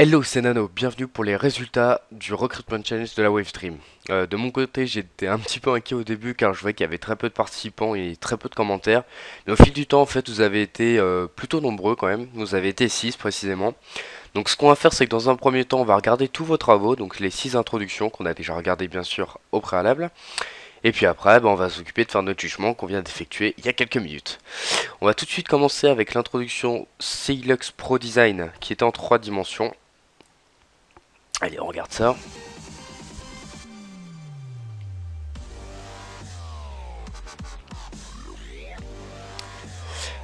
Hello, c'est Nano, bienvenue pour les résultats du Recruitment Challenge de la Wavestream. De mon côté, j'étais un petit peu inquiet au début car je voyais qu'il y avait très peu de participants et très peu de commentaires. Mais au fil du temps, en fait, vous avez été plutôt nombreux quand même. Vous avez été 6 précisément. Donc ce qu'on va faire, c'est que dans un premier temps, on va regarder tous vos travaux, donc les 6 introductions qu'on a déjà regardées bien sûr au préalable. Et puis après, on va s'occuper de faire notre jugement qu'on vient d'effectuer il y a quelques minutes. On va tout de suite commencer avec l'introduction Ceilux Pro Design qui est en 3 dimensions. Allez, on regarde ça.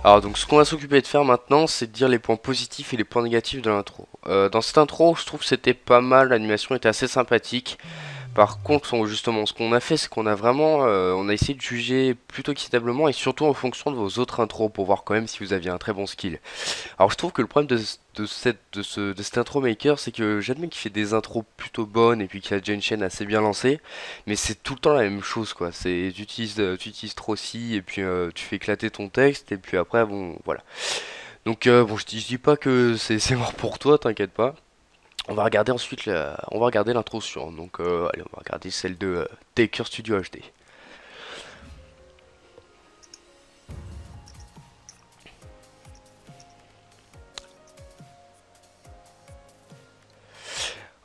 Alors donc ce qu'on va s'occuper de faire maintenant, c'est de dire les points positifs et les points négatifs de l'intro. Dans cette intro, je trouve que c'était pas mal, l'animation était assez sympathique. Par contre, justement, ce qu'on a fait, c'est qu'on a vraiment, on a essayé de juger plutôt équitablement et surtout en fonction de vos autres intros pour voir quand même si vous aviez un très bon skill. Alors je trouve que le problème de cet intro maker, c'est que j'admets qu'il fait des intros plutôt bonnes et puis qu'il a déjà une chaîne assez bien lancée, mais c'est tout le temps la même chose quoi. C'est tu utilises Trossi et puis tu fais éclater ton texte et puis après bon voilà. Donc bon je dis pas que c'est mort pour toi, t'inquiète pas. On va regarder ensuite on va regarder l'intro suivante. Donc allez on va regarder celle de Taker Studio HD.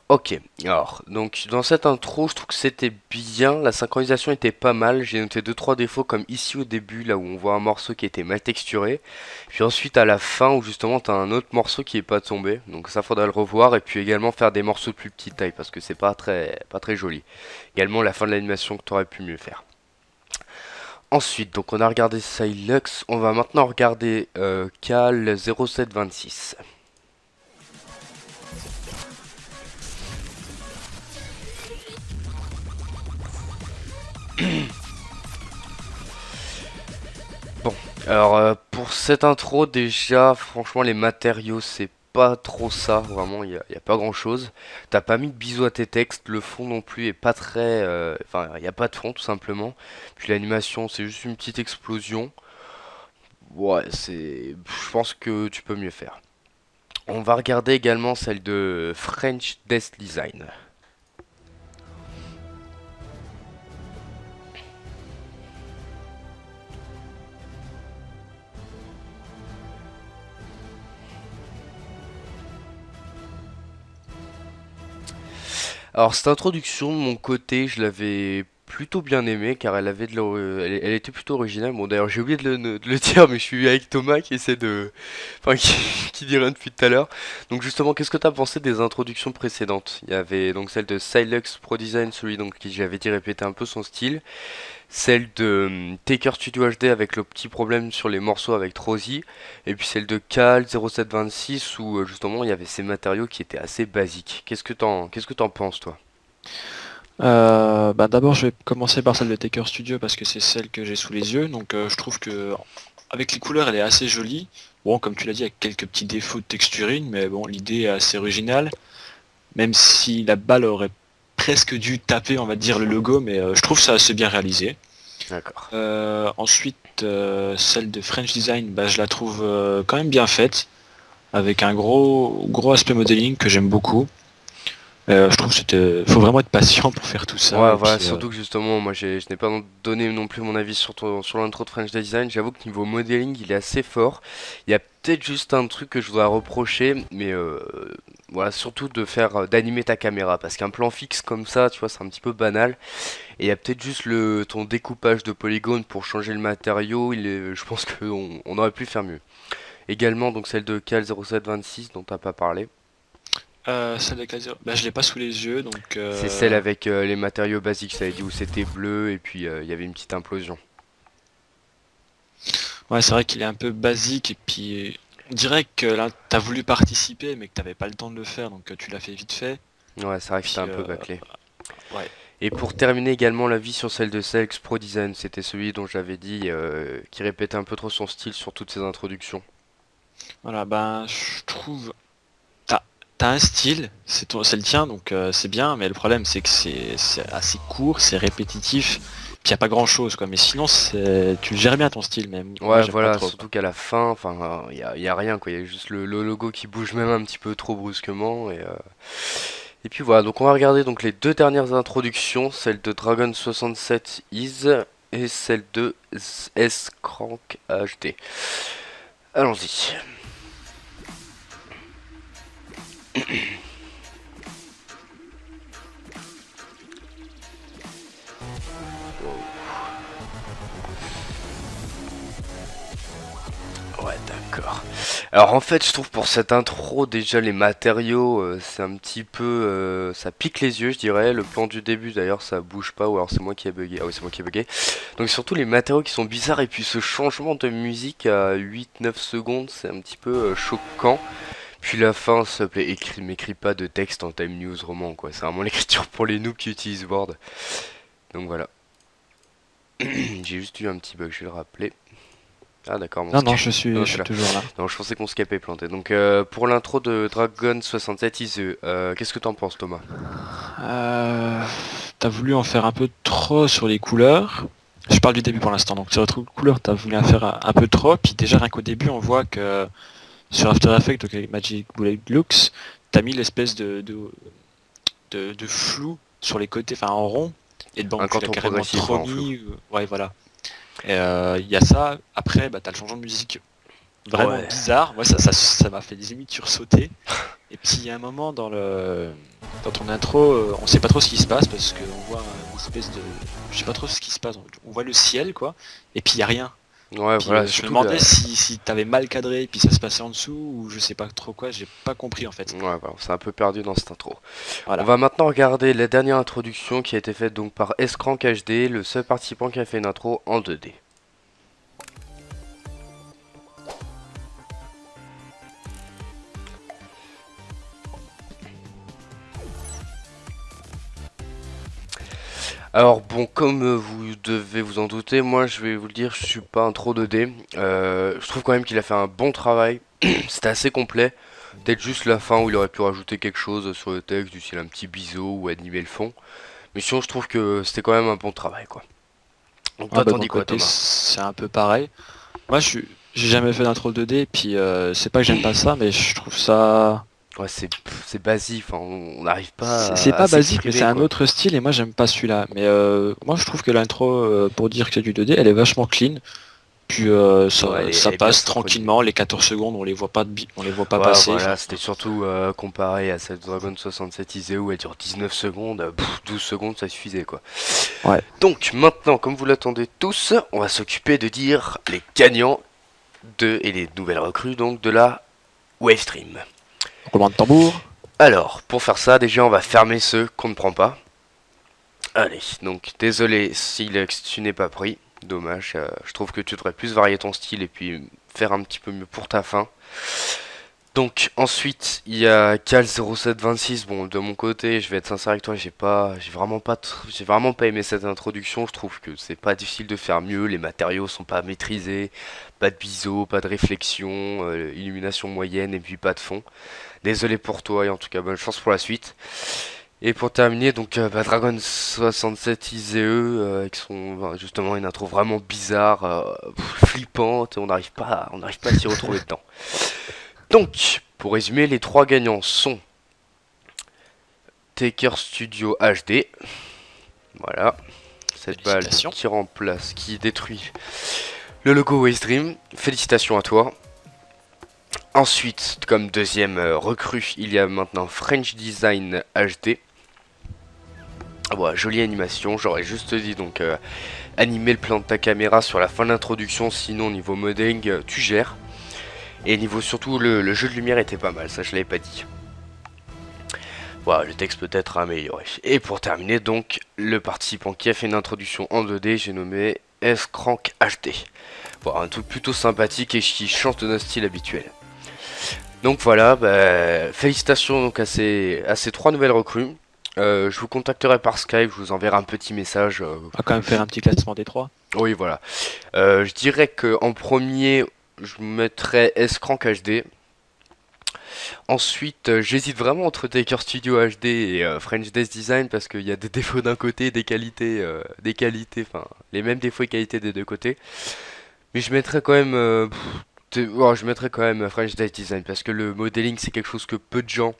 Ok, alors, donc dans cette intro, je trouve que c'était bien, la synchronisation était pas mal, j'ai noté deux trois défauts comme ici au début, là où on voit un morceau qui était mal texturé, puis ensuite à la fin où justement t'as un autre morceau qui est pas tombé, donc ça faudra le revoir, et puis également faire des morceaux de plus petite taille, parce que c'est pas très joli. Également la fin de l'animation que t'aurais pu mieux faire. Ensuite, donc on a regardé Silux, on va maintenant regarder Cal 0726. Bon, alors pour cette intro déjà, franchement les matériaux c'est pas trop ça, vraiment y a pas grand chose. T'as pas mis de bisous à tes textes, le fond non plus est pas très... Enfin y a pas de fond tout simplement. Puis l'animation c'est juste une petite explosion. Ouais, c'est... Je pense que tu peux mieux faire. On va regarder également celle de French Death Design. Alors cette introduction de mon côté, je l'avais plutôt bien aimée car elle avait elle était plutôt originale. Bon d'ailleurs j'ai oublié de le dire mais je suis avec Thomas qui essaie de... Enfin qui dit rien depuis tout à l'heure. Donc justement qu'est-ce que t'as pensé des introductions précédentes? Il y avait donc celle de Silux Pro Design, celui donc qui j'avais dit répéter un peu son style. Celle de Taker Studio HD avec le petit problème sur les morceaux avec Trozy. Et puis celle de Cal 0726 où justement il y avait ces matériaux qui étaient assez basiques. Qu'est-ce que t'en penses toi? D'abord, je vais commencer par celle de Taker Studio parce que c'est celle que j'ai sous les yeux. Donc, je trouve que avec les couleurs, elle est assez jolie. Bon, comme tu l'as dit, avec quelques petits défauts de texturing, mais bon, l'idée est assez originale. Même si la balle aurait presque dû taper, on va dire, le logo, mais je trouve ça assez bien réalisé. D'accord. Ensuite, celle de French Design, je la trouve quand même bien faite, avec un gros aspect modeling que j'aime beaucoup. Je trouve que faut vraiment être patient pour faire tout ça. Ouais, Et voilà, puis, surtout que justement, je n'ai pas donné non plus mon avis sur l'intro de French Design. J'avoue que niveau modeling, il est assez fort. Il y a peut-être juste un truc que je dois reprocher, mais voilà, surtout de faire d'animer ta caméra, parce qu'un plan fixe comme ça, tu vois, c'est un petit peu banal. Et il y a peut-être juste ton découpage de polygones pour changer le matériau. Je pense on aurait pu faire mieux. Également, donc celle de Cal 0726 dont t'as pas parlé. celle avec la zéro, je l'ai pas sous les yeux, donc C'est celle avec les matériaux basiques, ça avait dit où c'était bleu et puis il y avait une petite implosion. ouais, c'est vrai qu'il est un peu basique et puis on dirait que là t'as voulu participer mais que t'avais pas le temps de le faire, donc tu l'as fait vite fait. Ouais, c'est vrai que c'était Puis un peu bâclé. ouais, Et pour terminer également l'avis sur celle de Selx Pro Design, c'était celui dont j'avais dit qui répétait un peu trop son style sur toutes ses introductions. voilà, je trouve t'as t'as un style, c'est le tien, donc c'est bien, mais le problème c'est que c'est assez court, c'est répétitif Puis y a pas grand chose quoi, mais sinon tu gères bien ton style même. Moi Ouais, j'aime pas voilà, trop quoi. surtout qu'à la fin, enfin, y a rien quoi, il y a juste le logo qui bouge même un petit peu trop brusquement et puis voilà, donc on va regarder donc les deux dernières introductions, celle de Dragon 67 Is et celle de S-Crank HD. Allons-y. Ouais, d'accord. Alors en fait, je trouve pour cette intro, déjà les matériaux, c'est un petit peu, ça pique les yeux, je dirais. Le plan du début, d'ailleurs, ça bouge pas, ou alors c'est moi qui ai bugué. Ah oui, c'est moi qui ai bugué. Donc surtout les matériaux qui sont bizarres, et puis ce changement de musique à 8-9 secondes, c'est un petit peu choquant. Puis la fin, s'il te plaît, m'écris pas de texte en time news roman, quoi. C'est vraiment l'écriture pour les noobs qui utilisent Word. Donc voilà. J'ai juste eu un petit bug, je vais le rappeler. Ah d'accord, mon Non, non, Skype. je Non, c'est suis là. toujours là. Non, je pensais qu'on Skype est planté. Donc pour l'intro de Dragon 67 Iseux, qu'est-ce que t'en penses, Thomas? Euh, T'as voulu en faire un peu trop sur les couleurs. Je parle du début pour l'instant, donc sur les couleurs, t'as voulu en faire un peu trop. Puis déjà rien qu'au début, on voit que sur After Effects, donc avec Magic Bullet Looks, t'as mis l'espèce de flou sur les côtés, enfin en rond. Et bon, Un tu l'as canton carrément progressif trop en flou. mis. Ouais, voilà. Il y a ça. Après, bah, t'as le changement de musique vraiment Ouais. bizarre. Moi, ça m'a fait des limites sursauter. Et puis il y a un moment dans ton intro, on sait pas trop ce qui se passe parce qu'on voit une espèce de, je sais pas trop ce qui se passe. On voit le ciel quoi, et puis il y a rien. Ouais, Puis voilà, je me surtout demandais là. si t'avais mal cadré, puis ça se passait en dessous ou je sais pas trop quoi. J'ai pas compris en fait. Ouais, voilà, on s'est un peu perdu dans cette intro. On Voilà. va maintenant regarder la dernière introduction qui a été faite donc par S-Crank HD, le seul participant qui a fait une intro en 2D. Alors bon, comme vous devez vous en douter, moi je vais vous le dire, je suis pas un trop 2D. Je trouve quand même qu'il a fait un bon travail. C'était assez complet. Peut-être juste la fin où il aurait pu rajouter quelque chose sur le texte, du style un petit biseau ou animer le fond. Mais sinon, je trouve que c'était quand même un bon travail, quoi. Donc Ah toi, bah t'en de mon dis quoi, côté Thomas? c'est un peu pareil. Moi j'ai jamais fait d'intro 2D, puis c'est pas que j'aime pas ça, mais je trouve ça. Ouais, c'est basique, enfin, on n'arrive C'est pas à pas basique, mais c'est s'exprimer, un quoi. autre style et moi j'aime pas celui-là. Mais moi je trouve que l'intro, pour dire que c'est du 2D, elle est vachement clean. Puis Ouais, ça elle est bien passe synchronisée. tranquillement, les 14 secondes, on les voit pas, on les voit pas Ouais, passer. voilà, Enfin, c'était surtout comparé à cette Dragon 67 Isée où elle dure 19 secondes, 12 secondes, ça suffisait, quoi. ouais, Donc maintenant, comme vous l'attendez tous, on va s'occuper de dire les gagnants et les nouvelles recrues donc de la Wavestream. roulement de tambour. Alors, pour faire ça, déjà on va fermer ceux qu'on ne prend pas. Allez, donc désolé si tu n'es pas pris. Dommage, je trouve que tu devrais plus varier ton style et puis faire un petit peu mieux pour ta fin. Donc ensuite il y a Cal0726. Bon, de mon côté, je vais être sincère avec toi, j'ai vraiment pas aimé cette introduction. Je trouve que c'est pas difficile de faire mieux, les matériaux sont pas maîtrisés, pas de biseau, pas de réflexion, illumination moyenne et puis pas de fond. Désolé pour toi et en tout cas bonne chance pour la suite. Et pour terminer, donc Dragon 67 IZE avec justement une intro vraiment bizarre, flippante, on n'arrive pas à s'y retrouver dedans. Donc, pour résumer, les trois gagnants sont Taker Studio HD, voilà, cette balle Félicitations. qui remplace, qui détruit le logo Wavestream. Félicitations à toi. Ensuite, comme deuxième recrue, il y a maintenant French Design HD. Voilà, jolie animation, j'aurais juste dit donc animer le plan de ta caméra sur la fin de l'introduction, sinon niveau modding tu gères. Et niveau surtout le jeu de lumière était pas mal, ça je l'avais pas dit. Voilà, le texte peut être amélioré. Et pour terminer donc, le participant qui a fait une introduction en 2D, j'ai nommé S-Crank HD. Voilà, un truc plutôt sympathique et qui change de notre style habituel. Donc voilà, bah, félicitations donc à ces trois nouvelles recrues. Je vous contacterai par Skype, je vous enverrai un petit message. On va quand même faire un petit classement des trois. Oui, voilà. Je dirais que en premier, je mettrais S-Crank HD. Ensuite, j'hésite vraiment entre Taker Studio HD et French Desk Design parce qu'il y a des défauts d'un côté, des qualités, enfin les mêmes défauts et qualités des deux côtés. Mais je mettrais quand même, je mettrais quand même French Desk Design parce que le modeling c'est quelque chose que peu de gens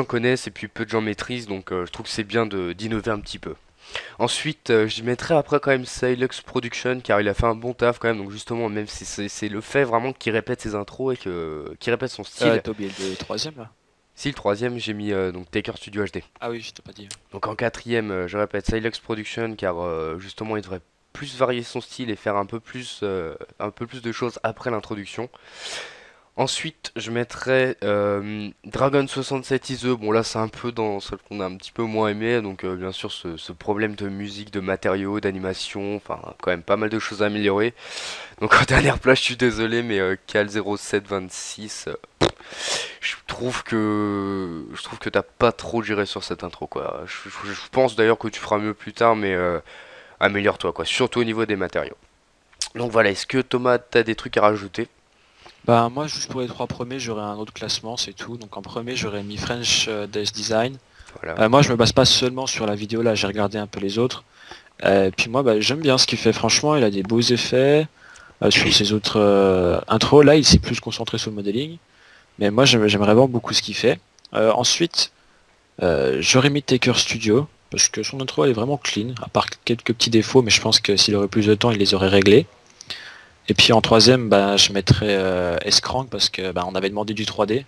connaissent et puis peu de gens maîtrisent, donc je trouve que c'est bien d'innover un petit peu. Ensuite, j'y mettrais après quand même Silux Production car il a fait un bon taf quand même. Donc justement, même si c'est le fait vraiment qu'il répète ses intros et qu'il répète son style. T'as oublié le troisième là? Si le troisième, j'ai mis donc Taker Studio HD. Ah oui, je t'ai pas dit. Donc en quatrième, je répète Silux Production car justement il devrait plus varier son style et faire un peu plus de choses après l'introduction. Ensuite, je mettrais Dragon 67 ISE. Bon, là, c'est un peu dans celle qu'on a un petit peu moins aimé. Donc, bien sûr, ce problème de musique, de matériaux, d'animation. Enfin, quand même pas mal de choses à améliorer. Donc, en dernière place, je suis désolé, mais Cal 0726, je trouve que t'as pas trop géré sur cette intro, quoi. Je pense d'ailleurs que tu feras mieux plus tard, mais améliore-toi, quoi. Surtout au niveau des matériaux. Donc, voilà. Est-ce que Thomas, t'as des trucs à rajouter? Bah moi juste pour les trois premiers j'aurais un autre classement, c'est tout. Donc en premier j'aurais mis French Desk Design. Voilà. Moi je me base pas seulement sur la vidéo là, j'ai regardé un peu les autres. Puis moi bah, j'aime bien ce qu'il fait, franchement il a des beaux effets. Sur ses autres intros là il s'est plus concentré sur le modeling. Mais moi j'aimerais vraiment beaucoup ce qu'il fait. Ensuite j'aurais mis Taker Studio. Parce que son intro elle est vraiment clean, à part quelques petits défauts, mais je pense que s'il aurait plus de temps il les aurait réglés. Et puis en troisième, bah, je mettrais S-Crank parce que bah, on avait demandé du 3D,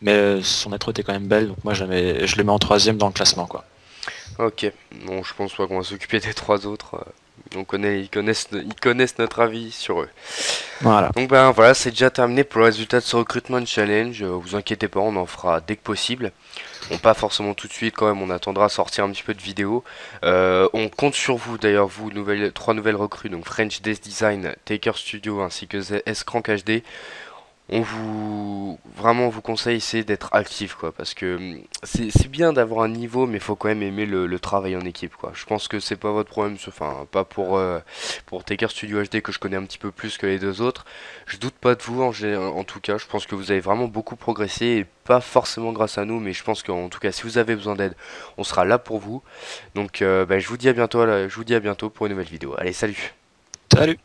mais son intro était quand même belle, donc moi je le mets en troisième dans le classement quoi. Ok, bon, je pense pas qu'on va s'occuper des trois autres. Ils connaissent notre avis sur eux. Voilà. Donc ben voilà, c'est déjà terminé pour le résultat de ce recrutement challenge. Vous inquiétez pas, on en fera dès que possible. Bon, pas forcément tout de suite quand même, on attendra à sortir un petit peu de vidéos. On compte sur vous d'ailleurs, vous, trois nouvelles recrues, donc French Desk Design, Taker Studio ainsi que S-Crank HD. On vous conseille c'est d'être actif quoi parce que c'est bien d'avoir un niveau mais il faut quand même aimer le travail en équipe quoi. Je pense que c'est pas votre problème enfin pas pour Taker Studio HD que je connais un petit peu plus que les deux autres. Je doute pas de vous en tout cas, je pense que vous avez vraiment beaucoup progressé et pas forcément grâce à nous mais je pense qu'en tout cas si vous avez besoin d'aide, on sera là pour vous. Donc je vous dis à bientôt je vous dis à bientôt pour une nouvelle vidéo. Allez, salut. Salut!